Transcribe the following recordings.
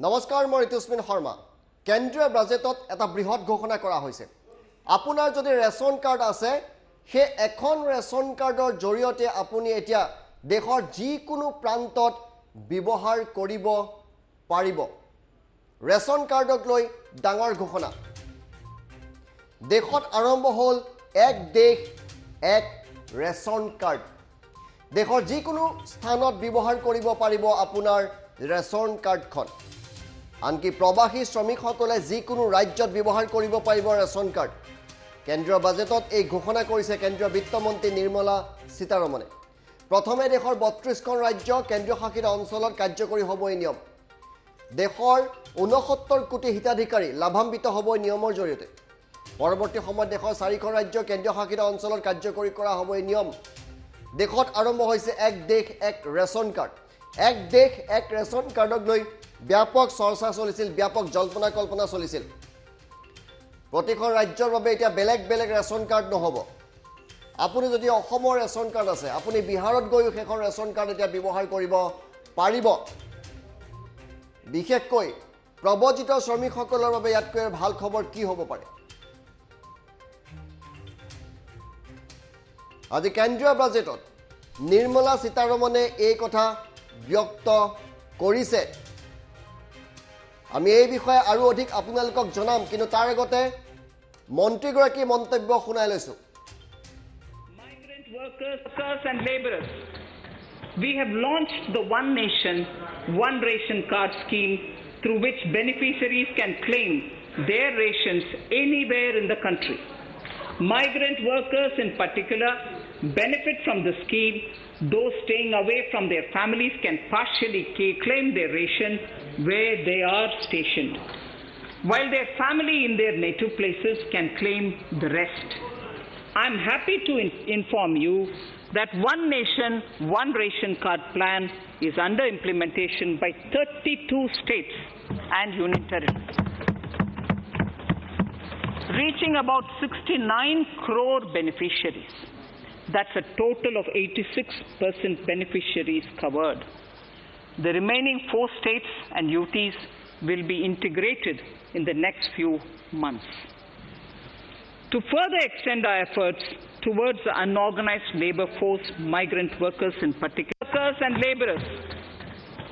নমস্কাৰ মই ঋতুস্মিন শৰ্মা কেন্দ্ৰীয় বাজেটত এটা বৃহৎ ঘোষণা কৰা হৈছে আপোনাৰ যদি ৰেচন কাৰ্ড আছে হে এখন ৰেচন কাৰ্ডৰ জৰিয়তে আপুনি এতিয়া দেশৰ যিকোনো প্ৰান্তত ব্যৱহাৰ কৰিব পাৰিব ৰেচন কাৰ্ডক লৈ ডাঙৰ ঘোষণা দেশত আৰম্ভ হ'ল এক দেশ এক ৰেচন কাৰ্ড দেশৰ যিকোনো স্থানত ব্যৱহাৰ কৰিব পাৰিব আপোনাৰ ৰেচন কাৰ্ডখন আনকি প্ৰবাসী শ্ৰমিকসকলে যিকোনো ৰাজ্যত ব্যৱহাৰ কৰিব পাৰিব ৰেচন কাৰ্ড কেন্দ্ৰীয় বাজেটত এই ঘোষণা কৰিছে কেন্দ্ৰীয় বিত্তমন্ত্ৰী নিৰ্মলা সীতাৰমণে প্ৰথমে দেশৰ ৩২খন ৰাজ্য কেন্দ্ৰীয় শাসিত অঞ্চলত কাৰ্যকৰী হ'ব এই নিয়ম দেশৰ ৬৯ কোটি হিতাধিকাৰী লাভান্বিত হ'ব এই নিয়মৰ জৰিয়তে পৰৱৰ্তী সময়ত দেশৰ ৪খন ৰাজ্য কেন্দ্ৰীয় শাসিত অঞ্চলত কাৰ্যকৰী কৰা হ'ব এই নিয়ম দেশত আৰম্ভ হৈছে এক দেশ এক ৰেচন কাৰ্ড এক দেশ এক ৰেচন কাৰ্ডক লৈ ব্যাপক চৰ্চা চলিছিল ব্যাপক জল্পনা কল্পনা চলিছিল প্ৰতিখন ৰাজ্যৰ বাবে এতিয়া বেলেগ বেলেগ ৰেচন কাৰ্ড নহব আপুনি যদি অসমৰ ৰেচন কাৰ্ড আছে আপুনি বিহাৰত গৈ সেইখন ৰেচন কাৰ্ড এতিয়া ব্যৱহাৰ কৰিব পাৰিব বিশেষকৈ প্ৰব্ৰজিত শ্ৰমিকসকলৰ বাবে ইয়াতকৈ ভাল খবৰ কি হ'ব পাৰে আজি কেন্দ্ৰীয় বাজেটত নিৰ্মলা সীতাৰমণে এই কথা ব্যক্ত কৰিছে আমি এই বিষয়ে আৰু অধিক আপোনালোকক জনাম কিন্তু তাৰ আগতে মন্ত্ৰীগৰাকী মন্তব্য শুনাই লৈছো Migrant workers and laborers, we have launched the One Nation, One Ration Card scheme through which beneficiaries can claim their rations anywhere in the country. Migrant workers in particular benefit from the scheme. Those staying away from their families can partially claim their ration where they are stationed, while their family in their native places can claim the rest. I am happy to inform you that One Nation, One Ration Card plan is under implementation by 32 states and union territories, reaching about 69 crore beneficiaries. That's a total of 86% beneficiaries covered. The remaining 4 states and UTs will be integrated in the next few months. To further extend our efforts towards the unorganized labor force, migrant workers in particular, workers and laborers,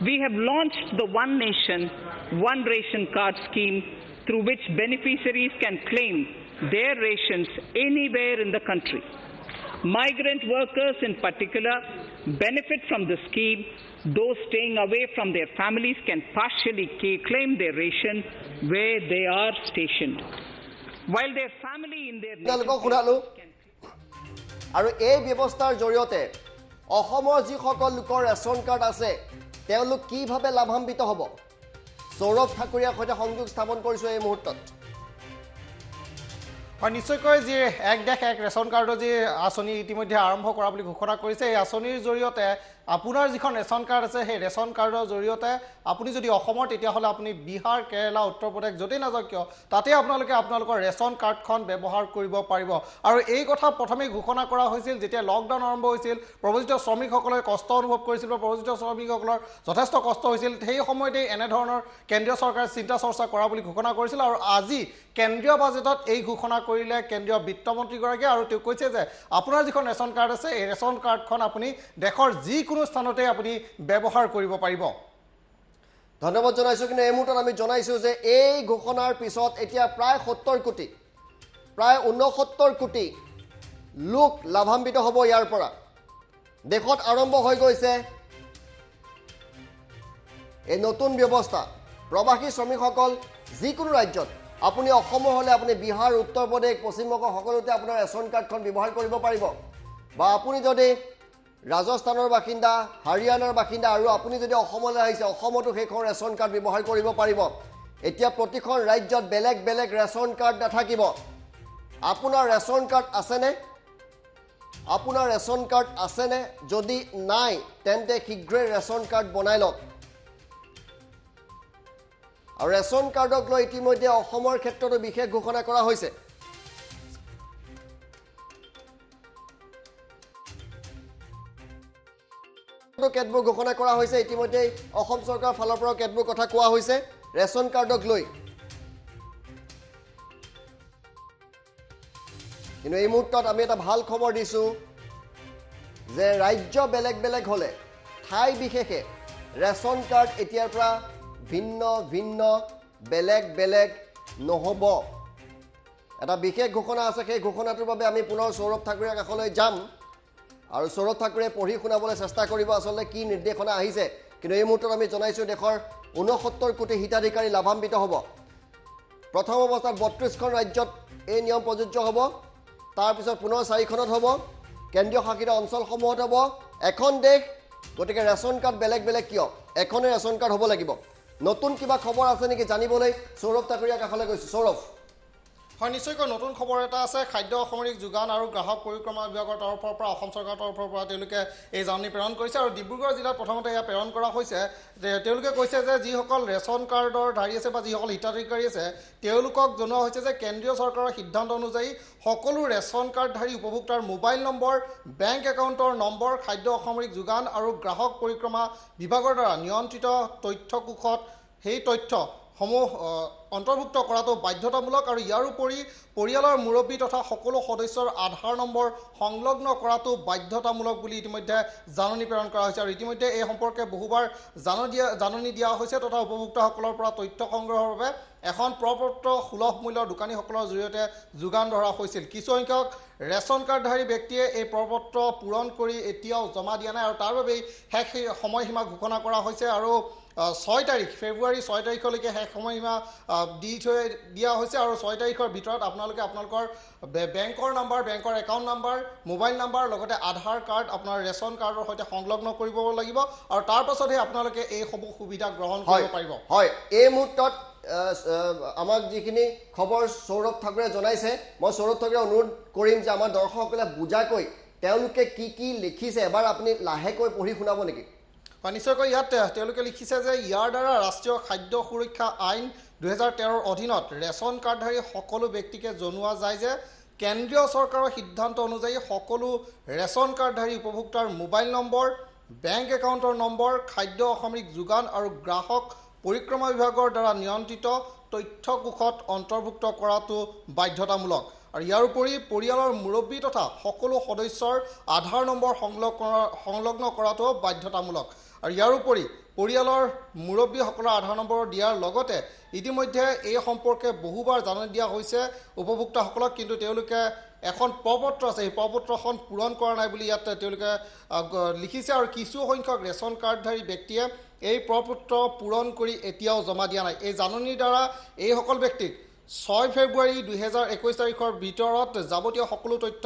we have launched the One Nation, One Ration Card scheme through which beneficiaries can claim their rations anywhere in the country. Migrant workers in particular benefit from the scheme. Those staying away from their families can partially claim their ration where they are stationed, while their family in their আৰু এই ব্যৱস্থাৰ জৰিয়তে অসমৰ যিসকল লোকৰ ration card আছে তেওঁলোক কিভাৱে লাভান্বিত হ'ব সৌৰভ ঠাকুৰীয়াৰ সৈতে সংযোগ স্থাপন কৰিছো এই মুহূৰ্তত নিশ্চয়কৈ যি এক দেশ এক ৰেচন কাৰ্ডৰ যি আঁচনি ইতিমধ্যে আৰম্ভ কৰা বুলি ঘোষণা কৰিছে এই আঁচনিৰ জৰিয়তে আপোনাৰ যিখন ৰেচন কাৰ্ড আছে সেই ৰেচন কাৰ্ডৰ জৰিয়তে আপুনি যদি অসমৰ তেতিয়াহ'লে আপুনি বিহাৰ কেৰালা উত্তৰ প্ৰদেশ য'তেই নাযাওক কিয় তাতে আপোনালোকৰ ৰেচন কাৰ্ডখন ব্যৱহাৰ কৰিব পাৰিব আৰু এই কথা প্ৰথমে ঘোষণা কৰা হৈছিল যেতিয়া লকডাউন আৰম্ভ হৈছিল প্ৰব্ৰজিত শ্ৰমিকসকলে কষ্ট অনুভৱ কৰিছিল বা প্ৰব্ৰজিত শ্ৰমিকসকলৰ যথেষ্ট কষ্ট হৈছিল সেই সময়তে এনেধৰণৰ কেন্দ্ৰীয় চৰকাৰে চিন্তা চৰ্চা কৰা বুলি ঘোষণা কৰিছিল আৰু আজি কেন্দ্ৰীয় বাজেটত এই ঘোষণা কৰিলে কেন্দ্ৰীয় বিত্তমন্ত্ৰীগৰাকীয়ে আৰু তেওঁ কৈছে যে আপোনাৰ যিখন ৰেচন কাৰ্ড আছে এই ৰেচন কাৰ্ডখন আপুনি দেশৰ যিকোনো স্থানতে আপুনি ব্যৱহাৰ কৰিব পাৰিব ধন্যবাদ জনাইছো কিন্তু এই মুহূৰ্তত আমি জনাইছো যে এই ঘোষণাৰ পিছত এতিয়া প্ৰায় ৭০ কোটি প্ৰায় ৬৯ কোটি লোক লাভান্বিত হ'ব ইয়াৰ পৰা দেশত আৰম্ভ হৈ গৈছে এই নতুন ব্যৱস্থা প্ৰবাসী শ্ৰমিকসকল যিকোনো ৰাজ্যত আপুনি অসমৰ হ'লে আপুনি বিহাৰ উত্তৰ প্ৰদেশ পশ্চিম বংগ সকলোতে আপোনাৰ ৰেচন কাৰ্ডখন ব্যৱহাৰ কৰিব পাৰিব বা আপুনি যদি ৰাজস্থানৰ বাসিন্দা হাৰিয়ানাৰ বাসিন্দা আৰু আপুনি যদি অসমলৈ আহিছে অসমতো সেইখন ৰেচন কাৰ্ড ব্যৱহাৰ কৰিব পাৰিব এতিয়া প্ৰতিখন ৰাজ্যত বেলেগ বেলেগ ৰেচন কাৰ্ড নাথাকিব আপোনাৰ ৰেচন কাৰ্ড আছেনে যদি নাই তেন্তে শীঘ্ৰেই ৰেচন কাৰ্ড বনাই লওক আৰু ৰেচন কাৰ্ডক লৈ ইতিমধ্যে অসমৰ ক্ষেত্ৰতো বিশেষ ঘোষণা কৰা হৈছে ক্ষেত্ৰতো কেতবোৰ ঘোষণা কৰা হৈছে ইতিমধ্যে অসম চৰকাৰৰ ফালৰ পৰা কেতবোৰ কথা কোৱা হৈছে ৰেচন কাৰ্ডক লৈ কিন্তু এই মুহূৰ্তত আমি এটা ভাল খবৰ দিছোঁ যে ৰাজ্য বেলেগ বেলেগ হ'লে ঠাই বিশেষে ৰেচন কাৰ্ড এতিয়াৰ পৰা ভিন্ন ভিন্ন বেলেগ বেলেগ নহ'ব এটা বিশেষ ঘোষণা আছে সেই ঘোষণাটোৰ বাবে আমি পুনৰ সৌৰভ ঠাকুৰীৰ কাষলৈ যাম আৰু সৌৰভ ঠাকুৰে পঢ়ি শুনাবলৈ চেষ্টা কৰিব আচলতে কি নিৰ্দেশনা আহিছে কিন্তু এই মুহূৰ্তত আমি জনাইছোঁ দেশৰ 69 কোটি হিতাধিকাৰী লাভান্বিত হ'ব প্ৰথম অৱস্থাত 32খন ৰাজ্যত এই নিয়ম প্ৰযোজ্য হ'ব তাৰপিছত পুনৰ 4খনত হ'ব কেন্দ্ৰীয় শাসিত অঞ্চলসমূহত হ'ব এখন দেশ গতিকে ৰেচন কাৰ্ড বেলেগ বেলেগ কিয় এখনে ৰেচন কাৰ্ড হ'ব লাগিব নতুন কিবা খবৰ আছে নেকি জানিবলৈ সৌৰভ ঠাকুৰীৰ কাষলৈ গৈছোঁ সৌৰভ হয় নিশ্চয়কৈ নতুন খবৰ এটা আছে খাদ্য অসামৰিক যোগান আৰু গ্ৰাহক পৰিক্ৰমা বিভাগৰ তৰফৰ পৰা অসম চৰকাৰৰ তৰফৰ পৰা তেওঁলোকে এই জাননী প্ৰেৰণ কৰিছে আৰু ডিব্ৰুগড় জিলাত প্ৰথমতে এয়া প্ৰেৰণ কৰা হৈছে যে তেওঁলোকে কৈছে যে যিসকল ৰেচন কাৰ্ডৰ ধাৰী আছে বা যিসকল হিতাধিকাৰী আছে তেওঁলোকক জনোৱা হৈছে যে কেন্দ্ৰীয় চৰকাৰৰ সিদ্ধান্ত অনুযায়ী সকলো ৰেচন কাৰ্ডধাৰী উপভোক্তাৰ মোবাইল নম্বৰ বেংক একাউণ্টৰ নম্বৰ খাদ্য অসামৰিক যোগান আৰু গ্ৰাহক পৰিক্ৰমা বিভাগৰ দ্বাৰা নিয়ন্ত্ৰিত তথ্যকোষত সেই তথ্যসমূহ অন্তৰ্ভুক্ত কৰাটো বাধ্যতামূলক আৰু ইয়াৰ উপৰি পৰিয়ালৰ মুৰব্বী তথা সকলো সদস্যৰ আধাৰ নম্বৰ সংলগ্ন কৰাটো বাধ্যতামূলক বুলি ইতিমধ্যে জাননী প্ৰেৰণ কৰা হৈছে আৰু ইতিমধ্যে এই সম্পৰ্কে বহুবাৰ জাননী দিয়া হৈছে তথা উপভোক্তাসকলৰ পৰা তথ্য সংগ্ৰহৰ বাবে এখন প্ৰপত্ৰ সুলভ মূল্যৰ দোকানীসকলৰ জৰিয়তে যোগান ধৰা হৈছিল কিছুসংখ্যক ৰেচন কাৰ্ডধাৰী ব্যক্তিয়ে এই প্ৰপত্ৰ পূৰণ কৰি এতিয়াও জমা দিয়া নাই আৰু তাৰ বাবেই শেষ সময়সীমা ঘোষণা কৰা হৈছে আৰু 6 তাৰিখ ফেব্ৰুৱাৰী 6 তাৰিখলৈকে শেষ সময়সীমা দি থৈ দিয়া হৈছে আৰু 6 তাৰিখৰ ভিতৰত আপোনালোকে আপোনালোকৰ বেংকৰ নাম্বাৰ বেংকৰ একাউণ্ট নাম্বাৰ মোবাইল নাম্বাৰ লগতে আধাৰ কাৰ্ড আপোনাৰ ৰেচন কাৰ্ডৰ সৈতে সংলগ্ন কৰিব লাগিব আৰু তাৰ পাছতহে আপোনালোকে এই সমূহ সুবিধা গ্ৰহণ কৰিব পাৰিব হয় এই মুহূৰ্তত আমাক যিখিনি খবৰ সৌৰভ ঠাকুৰে জনাইছে মই সৌৰভ ঠাকুৰে অনুৰোধ কৰিম যে আমাৰ দৰ্শকসকলে বুজাকৈ তেওঁলোকে কি কি লিখিছে এবাৰ আপুনি লাহেকৈ পঢ়ি শুনাব নেকি নিশ্চয়কৈ ইয়াত তেওঁলোকে লিখিছে যে ইয়াৰ দ্বাৰা ৰাষ্ট্ৰীয় খাদ্য সুৰক্ষা আইন 2013ৰ অধীনত ৰেচন কাৰ্ডধাৰী সকলো ব্যক্তিকে জনোৱা যায় যে কেন্দ্ৰীয় চৰকাৰৰ সিদ্ধান্ত অনুযায়ী সকলো ৰেচন কাৰ্ডধাৰী উপভোক্তাৰ মোবাইল নম্বৰ বেংক একাউণ্টৰ নম্বৰ খাদ্য অসামৰিক যোগান আৰু গ্ৰাহক পৰিক্ৰমা বিভাগৰ দ্বাৰা নিয়ন্ত্ৰিত তথ্যকোষত অন্তৰ্ভুক্ত কৰাটো বাধ্যতামূলক আৰু ইয়াৰ উপৰি পৰিয়ালৰ মুৰব্বী তথা সকলো সদস্যৰ আধাৰ নম্বৰ সংলগ্ন কৰাটো বাধ্যতামূলক আৰু ইয়াৰ উপৰি পৰিয়ালৰ মুৰব্বীসকলৰ আধাৰ নম্বৰ দিয়াৰ লগতে ইতিমধ্যে এই সম্পৰ্কে বহুবাৰ জাননী দিয়া হৈছে উপভোক্তাসকলক কিন্তু তেওঁলোকে এখন প্ৰপত্ৰ আছে এই প্ৰপত্ৰখন পূৰণ কৰা নাই বুলি ইয়াত তেওঁলোকে লিখিছে আৰু কিছু সংখ্যক ৰেচন কাৰ্ডধাৰী ব্যক্তিয়ে এই প্ৰপত্ৰ পূৰণ কৰি এতিয়াও জমা দিয়া নাই এই জাননীৰ দ্বাৰা এইসকল ব্যক্তিক 6 ফেব্ৰুৱাৰী 2021 তাৰিখৰ ভিতৰত যাৱতীয় সকলো তথ্য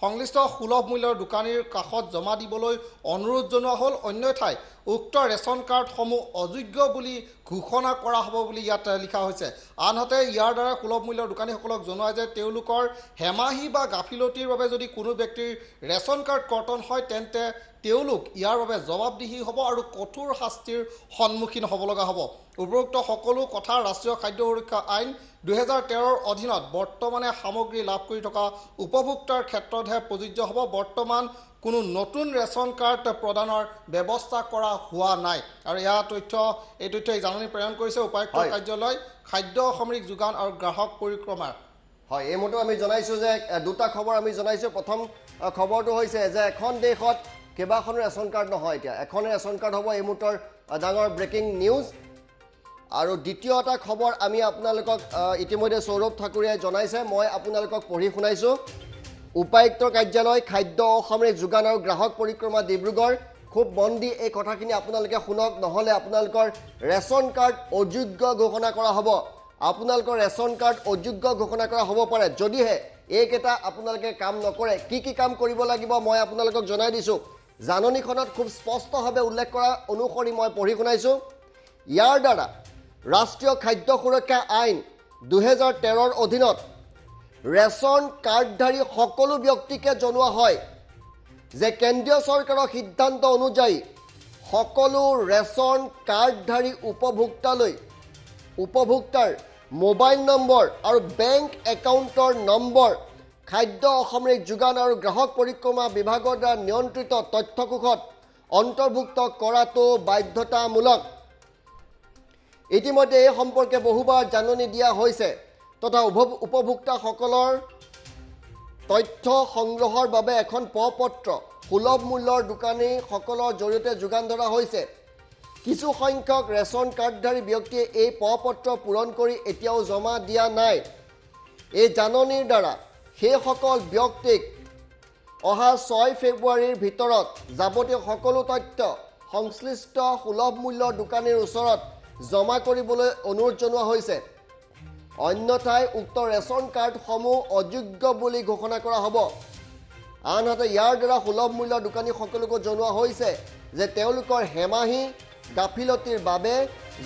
সংশ্লিষ্ট সুলভ মূল্যৰ দোকানীৰ কাষত জমা দিবলৈ অনুৰোধ জনোৱা হ'ল অন্যথাই উক্ত ৰেচন কাৰ্ডসমূহ অযোগ্য বুলি ঘোষণা কৰা হ'ব বুলি ইয়াত লিখা হৈছে আনহাতে ইয়াৰ দ্বাৰা সুলভ মূল্যৰ দোকানীসকলক জনোৱা যে তেওঁলোকৰ হেমাহি বা গাফিলতিৰ বাবে যদি কোনো ব্যক্তিৰ ৰেচন কাৰ্ড কৰ্তন হয় তেন্তে তেওঁলোক ইয়াৰ বাবে জবাবদিহি হ'ব আৰু কঠোৰ শাস্তিৰ সন্মুখীন হ'ব লগা হ'ব উপৰোক্ত সকলো কথা ৰাষ্ট্ৰীয় খাদ্য সুৰক্ষা আইন 2013ৰ অধীনত বৰ্তমানে সামগ্ৰী লাভ কৰি থকা উপভোক্তাৰ ক্ষেত্ৰতহে প্ৰযোজ্য হ'ব বৰ্তমান কোনো নতুন ৰেচন কাৰ্ড প্ৰদানৰ ব্যৱস্থা কৰা হোৱা নাই আৰু এই তথ্য জাননী প্ৰেৰণ কৰিছে উপায়ুক্ত কাৰ্যালয় খাদ্য অসামৰিক যোগান আৰু গ্ৰাহক পৰিক্ৰমাৰ হয় এই মুহূৰ্তত আমি জনাইছোঁ যে দুটা খবৰ আমি জনাইছোঁ প্ৰথম খবৰটো হৈছে যে এখন দেশত কেইবাখনো ৰেচন কাৰ্ড নহয় এতিয়া এখন ৰেচন কাৰ্ড হ'ব এই মুহূৰ্তৰ ডাঙৰ ব্ৰেকিং নিউজ আৰু দ্বিতীয় এটা খবৰ আমি আপোনালোকক ইতিমধ্যে সৌৰভ ঠাকুৰে জনাইছে মই আপোনালোকক পঢ়ি শুনাইছোঁ উপায়ুক্ত কাৰ্যালয় খাদ্য অসামৰিক যোগান আৰু গ্ৰাহক পৰিক্ৰমা ডিব্ৰুগড় খুব মন দি এই কথাখিনি আপোনালোকে শুনক নহ'লে আপোনালোকৰ ৰেচন কাৰ্ড অযোগ্য ঘোষণা কৰা হ'ব আপোনালোকৰ ৰেচন কাৰ্ড অযোগ্য ঘোষণা কৰা হ'ব পাৰে যদিহে এইকেইটা আপোনালোকে কাম নকৰে কি কাম কৰিব লাগিব মই আপোনালোকক জনাই দিছোঁ জাননীখনত খুব স্পষ্টভাৱে উল্লেখ কৰা অনুসৰি মই পঢ়ি শুনাইছোঁ ইয়াৰ দ্বাৰা ৰাষ্ট্ৰীয় খাদ্য সুৰক্ষা আইন 2013ৰ অধীনত ৰেচন কাৰ্ডধাৰী সকলো ব্যক্তিকে জনোৱা হয় যে কেন্দ্ৰীয় চৰকাৰৰ সিদ্ধান্ত অনুযায়ী সকলো ৰেচন কাৰ্ডধাৰী উপভোক্তাৰ মোবাইল নম্বৰ আৰু বেংক একাউণ্টৰ নম্বৰ খাদ্য অসামৰিক যোগান আৰু গ্ৰাহক পৰিক্ৰমা বিভাগৰ দ্বাৰা নিয়ন্ত্ৰিত তথ্যকোষত অন্তৰ্ভুক্ত কৰাটো বাধ্যতামূলক। ইতিমধ্যে এই সম্পৰ্কে বহুবাৰ জাননী দিয়া হৈছে তথা উপভোক্তাসকলৰ তথ্য সংগ্ৰহৰ বাবে এখন পত্ৰ সুলভ মূল্যৰ দোকানীসকলৰ জৰিয়তে যোগান ধৰা হৈছে। কিছু সংখ্যক ৰেচন কাৰ্ডধাৰী ব্যক্তিয়ে এই পত্ৰ পূৰণ কৰি এতিয়াও জমা দিয়া নাই। এই জাননীৰ দ্বাৰা সেইসকল ব্যক্তিক অহা 6 ফেব্ৰুৱাৰীৰ ভিতৰত যাৱতীয় সকলো তথ্য সংশ্লিষ্ট সুলভ মূল্যৰ দোকানীৰ ওচৰত জমা কৰিবলৈ অনুৰোধ জনোৱা হৈছে। অন্যথাই উক্ত ৰেচন কাৰ্ডসমূহ অযোগ্য বুলি ঘোষণা কৰা হ'ব। আনহাতে ইয়াৰ দ্বাৰা সুলভ মূল্যৰ দোকানীসকলকো জনোৱা হৈছে যে তেওঁলোকৰ হেমাহী গাফিলতিৰ বাবে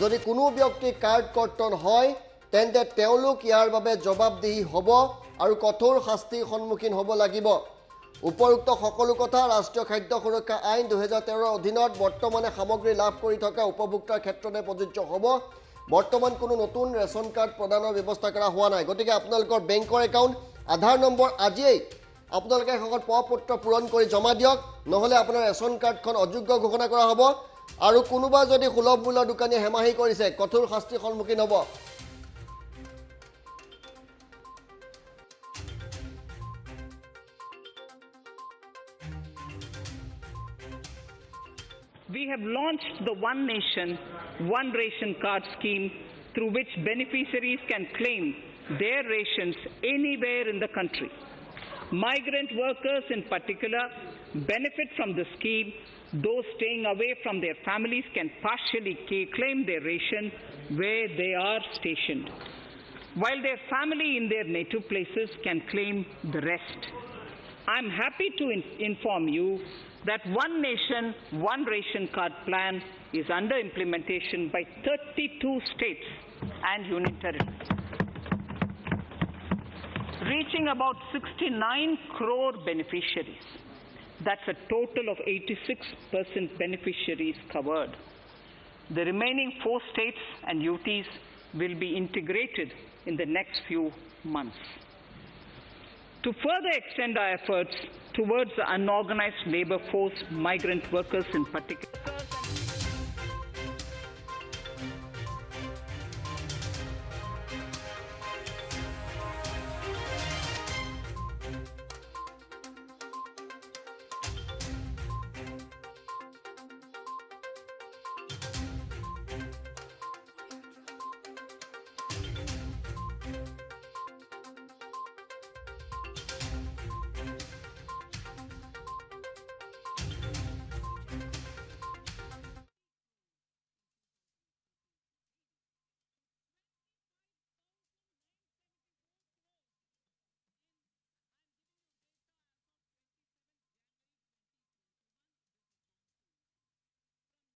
যদি কোনো ব্যক্তি কাৰ্ড কৰ্তন হয় তেন্তে তেওঁলোক ইয়াৰ বাবে জবাবদিহি হ'ব আৰু কঠোৰ শাস্তিৰ সন্মুখীন হ'ব লাগিব। উপৰোক্ত সকলো কথা ৰাষ্ট্ৰীয় খাদ্য সুৰক্ষা আইন 2013 অধীনত বৰ্তমানে সামগ্ৰী লাভ কৰি থকা উপভোক্তাৰ ক্ষেত্ৰতে প্ৰযোজ্য হ'ব। বৰ্তমান কোনো নতুন ৰেচন কাৰ্ড প্ৰদানৰ ব্যৱস্থা কৰা হোৱা নাই। গতিকে আপোনালোকৰ বেংকৰ একাউণ্ট আধাৰ নম্বৰ আজিয়েই আপোনালোকে এখন পত্ৰ পূৰণ কৰি জমা দিয়ক, নহ'লে আপোনাৰ ৰেচন কাৰ্ডখন অযোগ্য ঘোষণা কৰা হ'ব আৰু কোনোবা যদি সুলভ মূল্যৰ দোকানীয়ে হেমাহি কৰিছে কঠোৰ শাস্তিৰ সন্মুখীন হ'ব। We have launched the One Nation, One Ration Card scheme through which beneficiaries can claim their rations anywhere in the country. Migrant workers in particular benefit from the scheme. Those staying away from their families can partially claim their ration where they are stationed, while their family in their native places can claim the rest. I'm happy to inform you that One Nation, One Ration Card plan is under implementation by 32 states and union territories, reaching about 69 crore beneficiaries. That's a total of 86% beneficiaries covered. The remaining 4 states and UTs will be integrated in the next few months. To further extend our efforts towards the unorganized labor force, migrant workers in particular,